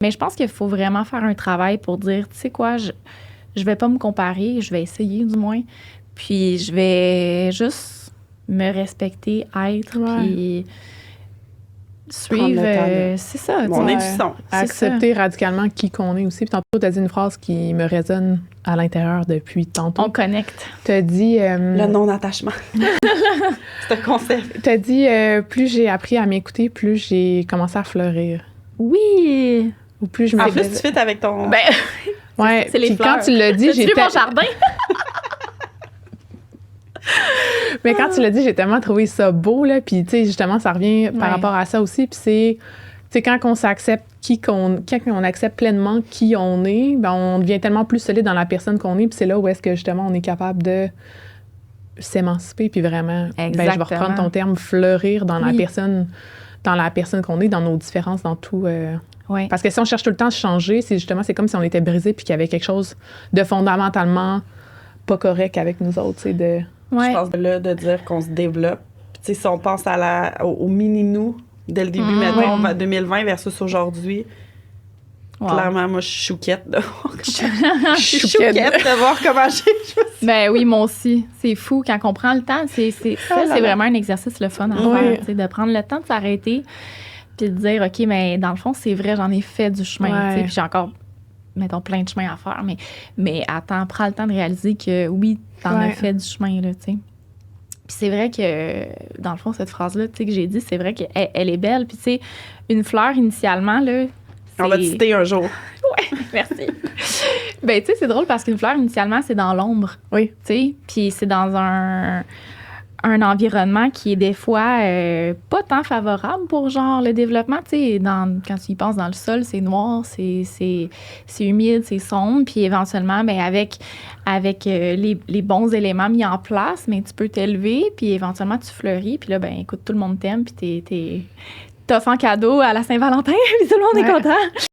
Mais je pense qu'il faut vraiment faire un travail pour dire, tu sais quoi, je vais pas me comparer, je vais essayer du moins. Puis je vais juste me respecter, être, puis suivre. C'est ça. Mon intuition. Accepter radicalement qui qu'on est aussi. Puis tantôt, tu as dit une phrase qui me résonne à l'intérieur depuis tantôt. On connecte. Tu as dit... le non-attachement. C'est un concept. Tu as dit, plus j'ai appris à m'écouter, plus j'ai commencé à fleurir. Oui! Ou plus je me... En plus, tu fais avec ton... Ben, ouais, c'est les puis fleurs. quand tu l'as dit, T'as-tu vu mon jardin? Mais quand tu l'as dit, j'ai tellement trouvé ça beau, là. Puis, tu sais, justement, ça revient par rapport à ça aussi. Puis c'est, tu sais, quand on s'accepte quand on accepte pleinement qui on est, ben on devient tellement plus solide dans la personne qu'on est. Puis c'est là où est-ce que, justement, on est capable de s'émanciper. Puis vraiment, ben, je vais reprendre ton terme, fleurir dans la personne qu'on est, dans nos différences, dans tout. Parce que si on cherche tout le temps à changer, c'est comme si on était brisé puis qu'il y avait quelque chose de fondamentalement pas correct avec nous autres, tu sais, de... Je pense là de dire qu'on se développe. Puis, tu sais, si on pense au mini-nous dès le début, mettons, 2020 versus aujourd'hui, clairement, moi, je suis chouquette de voir de voir comment j'ai... Ben oui, moi aussi. C'est fou. Quand on prend le temps, c'est vraiment un exercice le fun à faire, tu sais, de prendre le temps de s'arrêter puis de dire, OK, mais dans le fond, c'est vrai, j'en ai fait du chemin, tu sais, puis j'ai encore, mettons, plein de chemin à faire, mais attends, prends le temps de réaliser que oui, t'en as fait du chemin, là, tu sais. Puis c'est vrai que, dans le fond, cette phrase-là, tu sais, que j'ai dit, c'est vrai qu'elle est belle. Puis, tu sais, une fleur, initialement, là... On va te citer un jour. Ouais, merci. Ben, tu sais, c'est drôle parce qu'une fleur, initialement, c'est dans l'ombre. Oui. Tu sais, puis c'est dans un environnement qui est des fois pas tant favorable pour genre le développement, tu sais, quand tu y penses dans le sol, c'est noir, c'est humide, c'est sombre, puis éventuellement, ben avec les bons éléments mis en place, mais tu peux t'élever, puis éventuellement tu fleuris, puis là, ben écoute, tout le monde t'aime, puis t'offres en cadeau à la Saint-Valentin, puis tout le monde est content.